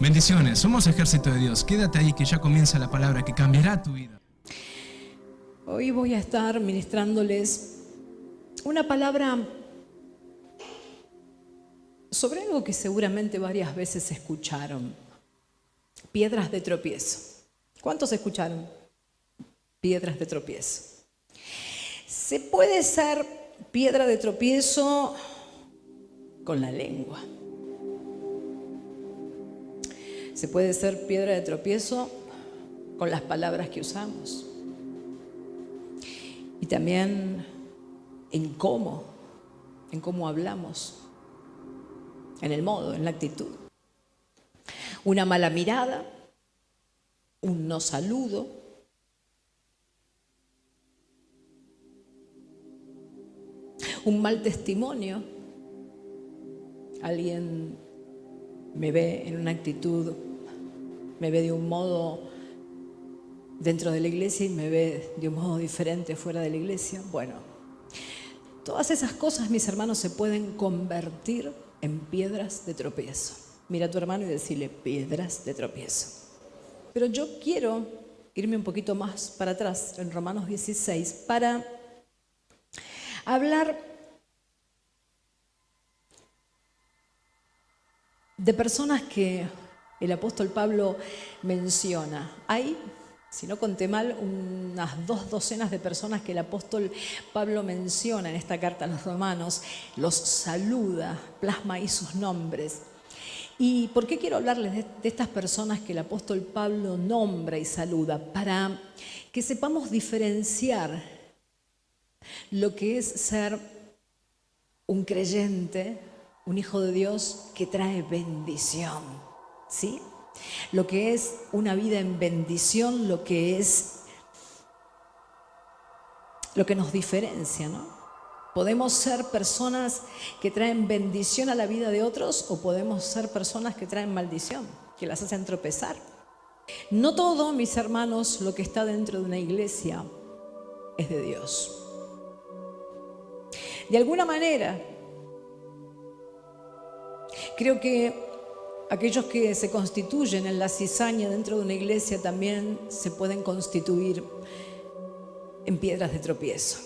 Bendiciones, somos Ejército de Dios. Quédate ahí que ya comienza la palabra que cambiará tu vida. Hoy voy a estar ministrándoles una palabra sobre algo que seguramente varias veces escucharon. Piedras de tropiezo. ¿Cuántos escucharon? Piedras de tropiezo. Se puede ser piedra de tropiezo con la lengua. Se puede ser piedra de tropiezo con las palabras que usamos. Y también en cómo hablamos, en el modo, en la actitud. Una mala mirada, un no saludo, un mal testimonio. Alguien me ve en una actitud, me ve de un modo dentro de la iglesia y me ve de un modo diferente fuera de la iglesia. Bueno, todas esas cosas, mis hermanos, se pueden convertir en piedras de tropiezo. Mira a tu hermano y decirle piedras de tropiezo. Pero yo quiero irme un poquito más para atrás, en Romanos 16, para hablar de personas que el apóstol Pablo menciona. Hay, si no conté mal, unas 2 docenas de personas que el apóstol Pablo menciona en esta carta a los romanos, los saluda, plasma ahí sus nombres. ¿Y por qué quiero hablarles de estas personas que el apóstol Pablo nombra y saluda? Para que sepamos diferenciar lo que es ser un creyente, un hijo de Dios que trae bendición, ¿sí? Lo que es una vida en bendición, lo que nos diferencia, ¿no? Podemos ser personas que traen bendición a la vida de otros o podemos ser personas que traen maldición, que las hacen tropezar. No todo, mis hermanos, lo que está dentro de una iglesia es de Dios. De alguna manera, creo que aquellos que se constituyen en la cizaña dentro de una iglesia también se pueden constituir en piedras de tropiezo.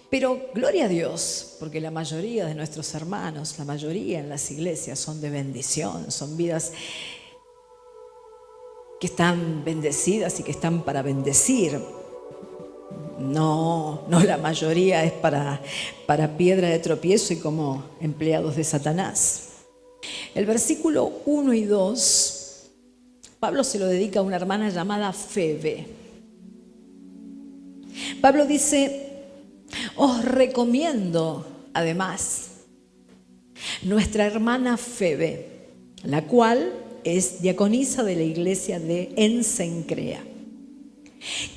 Pero gloria a Dios, porque la mayoría de nuestros hermanos, la mayoría en las iglesias son de bendición, son vidas que están bendecidas y que están para bendecir. No, la mayoría es para piedra de tropiezo y como empleados de Satanás. El versículo 1 y 2, Pablo se lo dedica a una hermana llamada Febe. Pablo dice: os recomiendo, además, nuestra hermana Febe, la cual es diaconisa de la iglesia en Cencrea,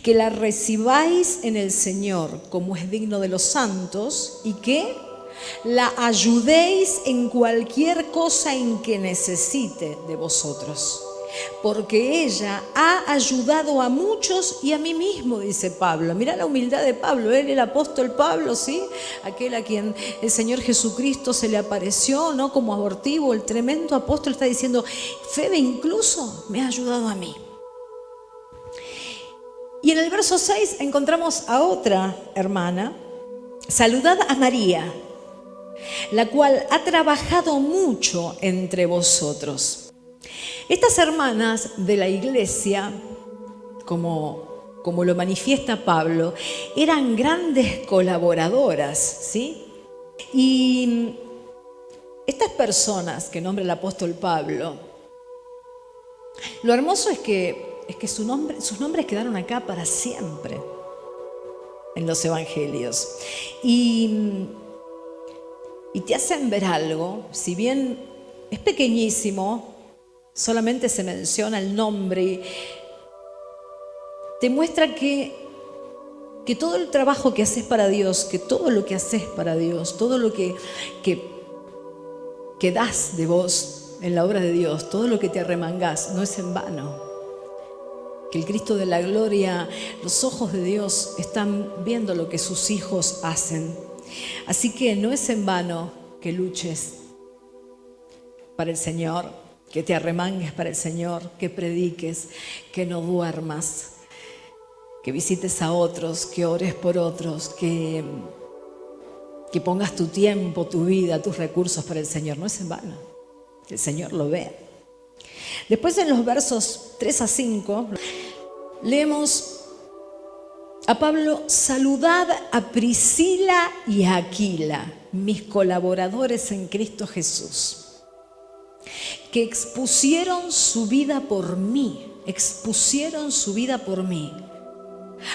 que la recibáis en el Señor como es digno de los santos y que la ayudéis en cualquier cosa en que necesite de vosotros. Porque ella ha ayudado a muchos y a mí mismo, dice Pablo. Mirá la humildad de Pablo, él, el apóstol Pablo, ¿sí? Aquel a quien el Señor Jesucristo se le apareció, ¿no? Como abortivo, el tremendo apóstol está diciendo: Febe incluso me ha ayudado a mí. Y en el verso 6 encontramos a otra hermana: saludad a María, la cual ha trabajado mucho entre vosotros. Estas hermanas de la iglesia, como lo manifiesta Pablo, eran grandes colaboradoras, ¿sí? Y estas personas que nombra el apóstol Pablo, lo hermoso es que sus nombres quedaron acá para siempre en los evangelios. Y te hacen ver algo, si bien es pequeñísimo, solamente se menciona el nombre y te muestra que todo el trabajo que haces para Dios, que todo lo que haces para Dios, todo lo que das de vos en la obra de Dios, todo lo que te arremangás, no es en vano. Que el Cristo de la gloria, los ojos de Dios están viendo lo que sus hijos hacen. Así que no es en vano que luches para el Señor. que te arremangues para el Señor, que prediques, que no duermas, que visites a otros, que ores por otros, que pongas tu tiempo, tu vida, tus recursos para el Señor. No es en vano, el Señor lo ve. Después en los versos 3 a 5 leemos a Pablo: saludad a Priscila y a Aquila, mis colaboradores en Cristo Jesús, que expusieron su vida por mí,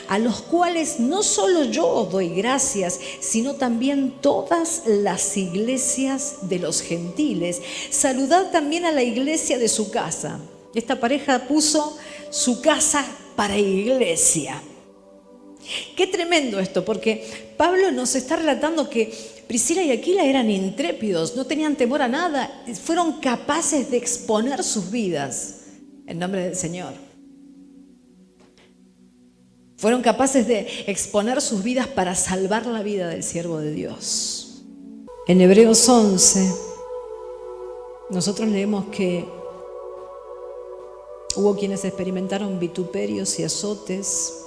a los cuales no solo yo doy gracias, sino también todas las iglesias de los gentiles. Saludad también a la iglesia de su casa. Esta pareja puso su casa para iglesia. Qué tremendo esto, porque Pablo nos está relatando que Priscila y Aquila eran intrépidos, no tenían temor a nada, fueron capaces de exponer sus vidas en nombre del Señor. Fueron capaces de exponer sus vidas para salvar la vida del siervo de Dios. En Hebreos 11, nosotros leemos que hubo quienes experimentaron vituperios y azotes,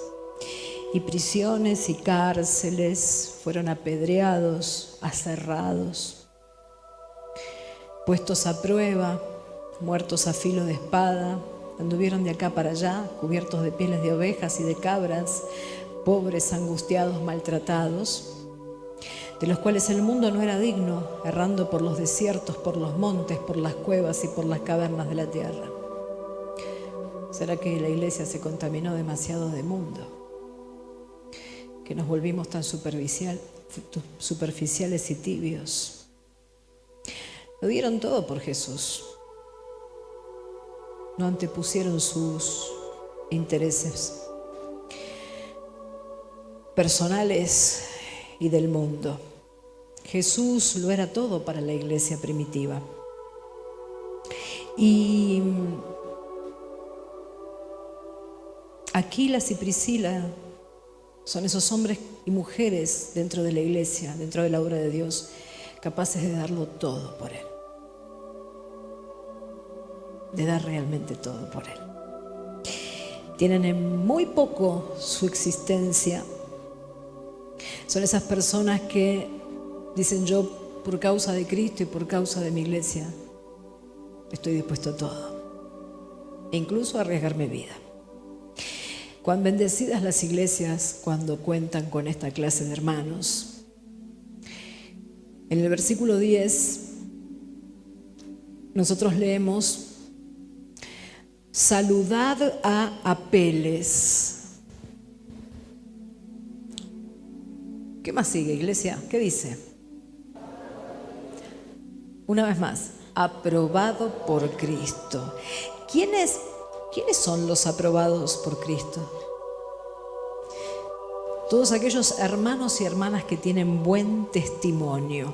y prisiones y cárceles, fueron apedreados, aserrados, puestos a prueba, muertos a filo de espada, anduvieron de acá para allá, cubiertos de pieles de ovejas y de cabras, pobres, angustiados, maltratados, de los cuales el mundo no era digno, errando por los desiertos, por los montes, por las cuevas y por las cavernas de la tierra. ¿Será que la iglesia se contaminó demasiado de mundo? Que nos volvimos tan superficiales y tibios. Lo dieron todo por Jesús. No antepusieron sus intereses personales y del mundo. Jesús lo era todo para la iglesia primitiva. Y Aquilas y Priscila son esos hombres y mujeres dentro de la iglesia, dentro de la obra de Dios, capaces de darlo todo por Él. De dar realmente todo por Él. Tienen en muy poco su existencia. Son esas personas que dicen: yo, por causa de Cristo y por causa de mi iglesia, estoy dispuesto a todo, e incluso a arriesgar mi vida. Cuán bendecidas las iglesias cuando cuentan con esta clase de hermanos. En el versículo 10 nosotros leemos: saludad a Apeles. ¿Qué más sigue, iglesia? ¿Qué dice? Una vez más: aprobado por Cristo. ¿Quiénes son los aprobados por Cristo? Todos aquellos hermanos y hermanas que tienen buen testimonio.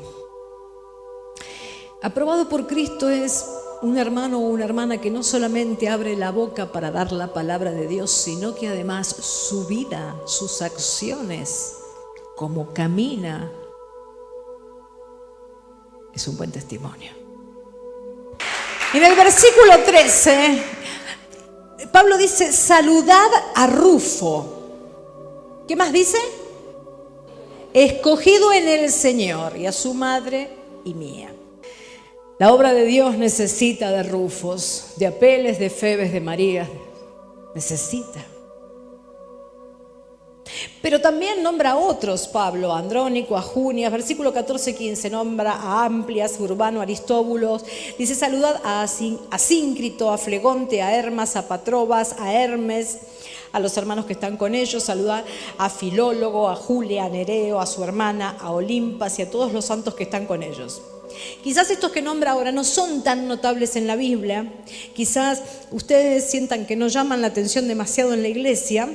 Aprobado por Cristo es un hermano o una hermana que no solamente abre la boca para dar la palabra de Dios, sino que además su vida, sus acciones, cómo camina, es un buen testimonio. En el versículo 13, Pablo dice: saludad a Rufo. ¿Qué más dice? Escogido en el Señor, y a su madre y mía. La obra de Dios necesita de Rufos, de Apeles, de Febes, de María. Necesita. Pero también nombra a otros, Pablo: a Andrónico, a Junias. Versículo 14-15 nombra a Amplias, Urbano, Aristóbulos. Dice: saludad a Asíncrito, a Flegonte, a Hermas, a Patrobas, a Hermes, a los hermanos que están con ellos. Saludad a Filólogo, a Julia, a Nereo, a su hermana, a Olimpas y a todos los santos que están con ellos. Quizás estos que nombra ahora no son tan notables en la Biblia. Quizás ustedes sientan que no llaman la atención demasiado en la iglesia.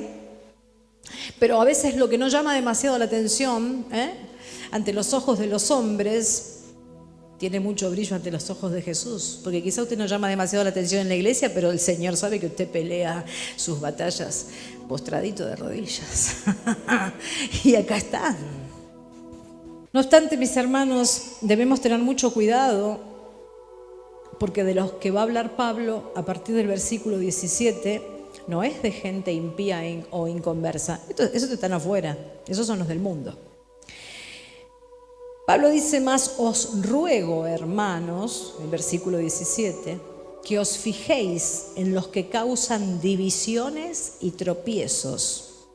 Pero a veces lo que no llama demasiado la atención ante los ojos de los hombres tiene mucho brillo ante los ojos de Jesús. Porque quizá usted no llama demasiado la atención en la iglesia, pero el Señor sabe que usted pelea sus batallas postradito de rodillas. Y acá están. No obstante, mis hermanos, debemos tener mucho cuidado Porque de los que va a hablar Pablo a partir del versículo 17, no es de gente impía o inconversa. Esos están afuera, esos son los del mundo. Pablo dice más: os ruego, hermanos, en el versículo 17, que os fijéis en los que causan divisiones y tropiezos.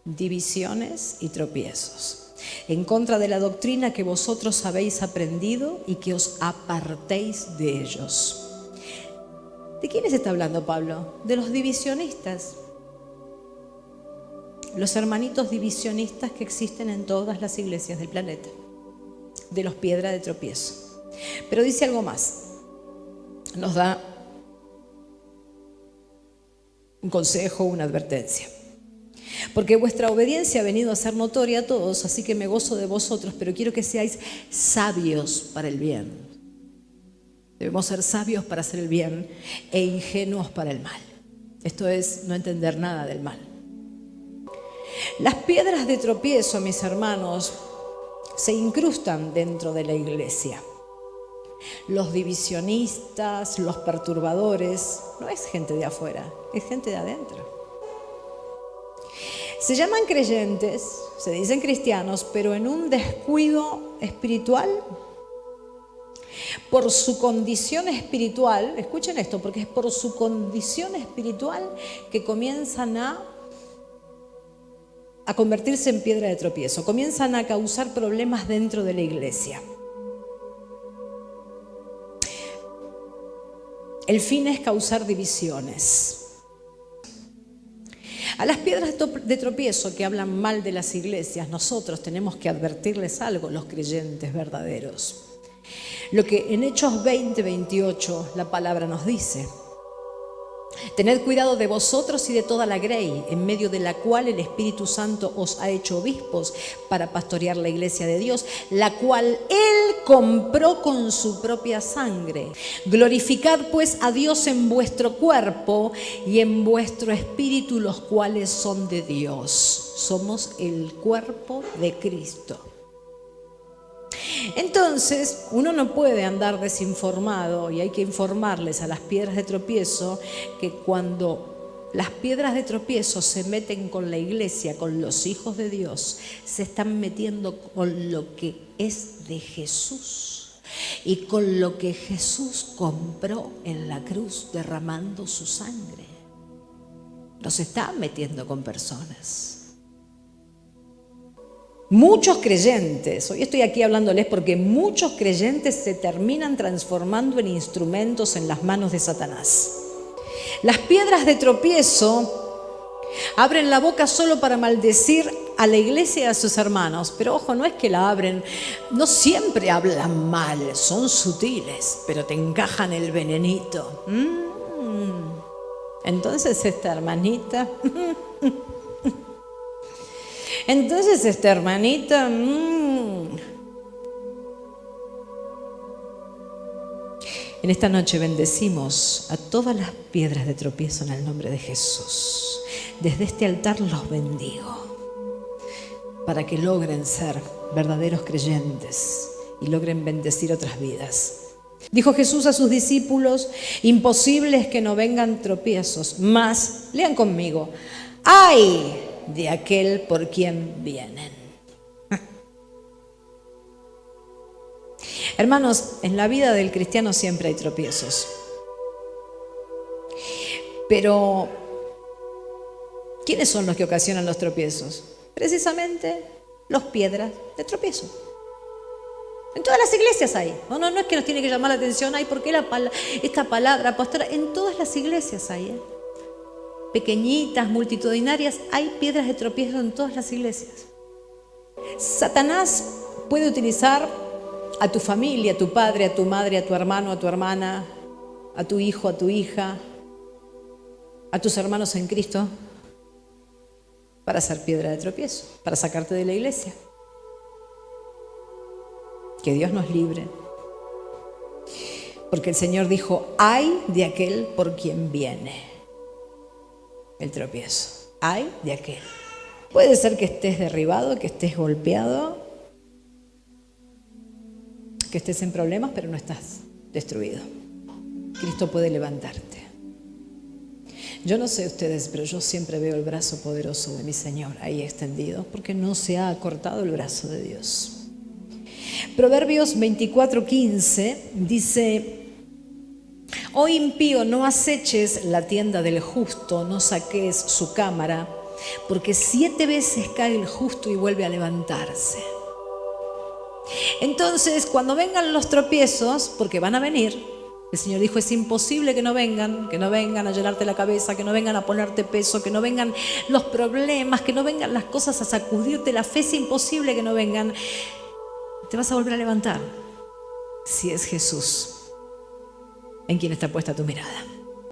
Divisiones y tropiezos. En contra de la doctrina que vosotros habéis aprendido y que os apartéis de ellos. ¿De quiénes está hablando Pablo? De los divisionistas. Los hermanitos divisionistas que existen en todas las iglesias del planeta. De los piedras de tropiezo. Pero dice algo más. Nos da un consejo, una advertencia. Porque vuestra obediencia ha venido a ser notoria a todos, así que me gozo de vosotros, pero quiero que seáis sabios para el bien. Debemos ser sabios para hacer el bien e ingenuos para el mal. Esto es no entender nada del mal. Las piedras de tropiezo, mis hermanos, se incrustan dentro de la iglesia. Los divisionistas, los perturbadores, no es gente de afuera, es gente de adentro. Se llaman creyentes, se dicen cristianos, pero en un descuido espiritual. Por su condición espiritual, escuchen esto, porque es por su condición espiritual que comienzan a convertirse en piedra de tropiezo, comienzan a causar problemas dentro de la iglesia. El fin es causar divisiones. A las piedras de tropiezo que hablan mal de las iglesias, nosotros tenemos que advertirles algo, los creyentes verdaderos. Lo que en Hechos 20:28 la palabra nos dice: tened cuidado de vosotros y de toda la grey, en medio de la cual el Espíritu Santo os ha hecho obispos para pastorear la iglesia de Dios, la cual Él compró con su propia sangre. Glorificad pues a Dios en vuestro cuerpo y en vuestro espíritu, los cuales son de Dios. Somos el cuerpo de Cristo. Entonces, uno no puede andar desinformado y hay que informarles a las piedras de tropiezo que cuando las piedras de tropiezo se meten con la iglesia, con los hijos de Dios, se están metiendo con lo que es de Jesús y con lo que Jesús compró en la cruz derramando su sangre. No se están metiendo con personas. Muchos creyentes, hoy estoy aquí hablándoles porque muchos creyentes se terminan transformando en instrumentos en las manos de Satanás. Las piedras de tropiezo abren la boca solo para maldecir a la iglesia y a sus hermanos, pero ojo, no es que la abren, no siempre hablan mal, son sutiles, pero te encajan el venenito. Entonces esta hermanita... Entonces esta hermanita, en esta noche bendecimos a todas las piedras de tropiezo en el nombre de Jesús. Desde este altar los bendigo para que logren ser verdaderos creyentes y logren bendecir otras vidas. Dijo Jesús a sus discípulos: imposible es que no vengan tropiezos, mas, lean conmigo, ¡ay de aquel por quien vienen! Hermanos, en la vida del cristiano siempre hay tropiezos. Pero, ¿quiénes son los que ocasionan los tropiezos? Precisamente los piedras de tropiezo. En todas las iglesias hay. No es que nos tiene que llamar la atención, ay, ¿por qué esta palabra, pastora? En todas las iglesias hay, pequeñitas, multitudinarias, hay piedras de tropiezo en todas las iglesias. Satanás puede utilizar a tu familia, a tu padre, a tu madre, a tu hermano, a tu hermana, a tu hijo, a tu hija, a tus hermanos en Cristo, para hacer piedra de tropiezo, para sacarte de la iglesia. Que Dios nos libre. Porque el Señor dijo: ay de aquel por quien viene el tropiezo. Ay de aquel. Puede ser que estés derribado, que estés golpeado, que estés en problemas, pero no estás destruido. Cristo puede levantarte. Yo no sé ustedes, pero yo siempre veo el brazo poderoso de mi Señor ahí extendido, porque no se ha cortado el brazo de Dios. Proverbios 24:15 dice: oh impío, no aceches la tienda del justo, no saquees su cámara, porque 7 veces cae el justo y vuelve a levantarse. Entonces, cuando vengan los tropiezos, porque van a venir, el Señor dijo: es imposible que no vengan a llenarte la cabeza, que no vengan a ponerte peso, que no vengan los problemas, que no vengan las cosas a sacudirte la fe, es imposible que no vengan. Te vas a volver a levantar si es Jesús en quien está puesta tu mirada.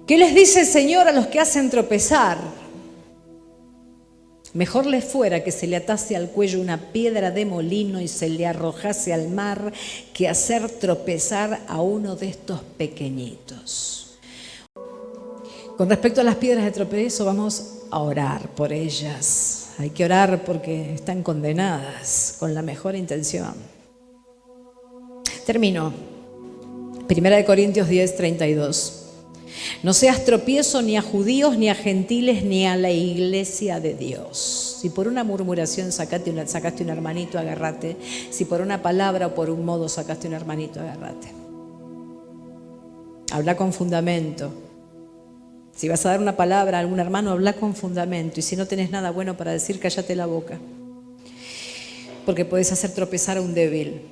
¿Qué les dice el Señor a los que hacen tropezar? Mejor les fuera que se le atase al cuello una piedra de molino y se le arrojase al mar, que hacer tropezar a uno de estos pequeñitos. Con respecto a las piedras de tropezo, vamos a orar por ellas. Hay que orar porque están condenadas con la mejor intención. Termino. 1 Corintios 10:32. No seas tropiezo ni a judíos, ni a gentiles, ni a la iglesia de Dios. Si por una murmuración sacaste un hermanito, agárrate. Si por una palabra o por un modo sacaste un hermanito, agárrate. Habla con fundamento. Si vas a dar una palabra a algún hermano, habla con fundamento. Y si no tenés nada bueno para decir, cállate la boca. Porque puedes hacer tropezar a un débil.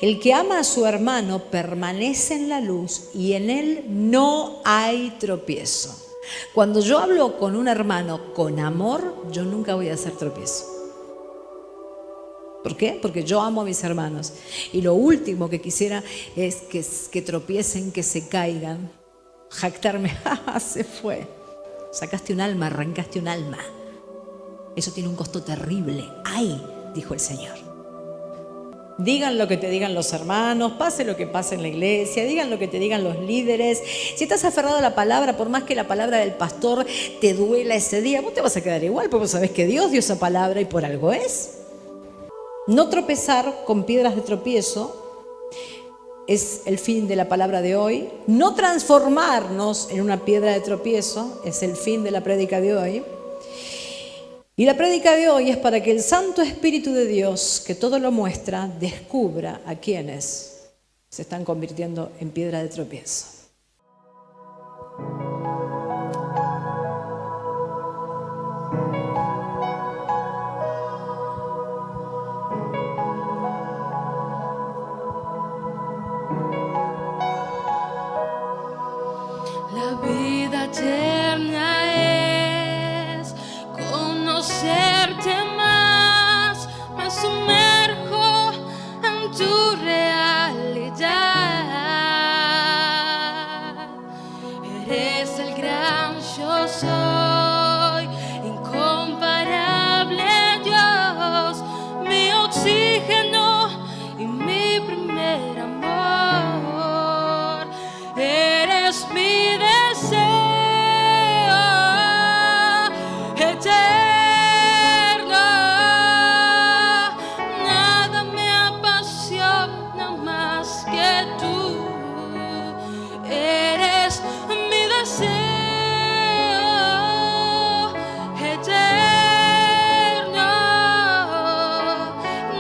El que ama a su hermano permanece en la luz y en él no hay tropiezo. Cuando yo hablo con un hermano con amor, yo nunca voy a hacer tropiezo. ¿Por qué? Porque yo amo a mis hermanos. Y lo último que quisiera es que tropiecen, que se caigan. Jactarme, se fue. Sacaste un alma, arrancaste un alma. Eso tiene un costo terrible. ¡Ay!, dijo el Señor. Digan lo que te digan los hermanos, pase lo que pase en la iglesia, digan lo que te digan los líderes. Si estás aferrado a la palabra, por más que la palabra del pastor te duela ese día, vos te vas a quedar igual, porque vos sabés que Dios dio esa palabra y por algo es. No tropezar con piedras de tropiezo es el fin de la palabra de hoy. No transformarnos en una piedra de tropiezo es el fin de la prédica de hoy. Y la prédica de hoy es para que el Santo Espíritu de Dios, que todo lo muestra, descubra a quienes se están convirtiendo en piedra de tropiezo. La vida eterna es conocerte más, me sumerjo en tu realidad. Eres el gran yo soy, incomparable Dios, mi oxígeno y mi primer amor. Eres mi deseo eterno, nada me apasiona más que tú. Eres mi deseo eterno,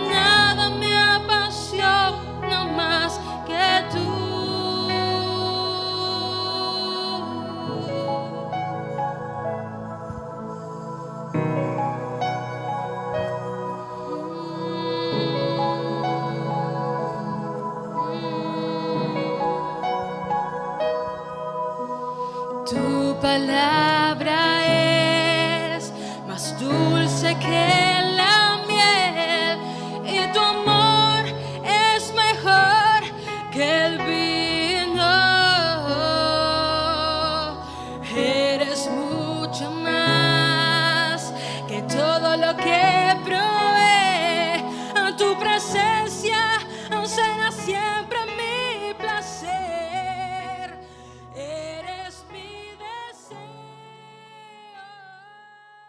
nada me apasiona más que tú. Tu palabra es más dulce que la miel y tu amor es mejor que el vino. Eres mucho más que todo lo que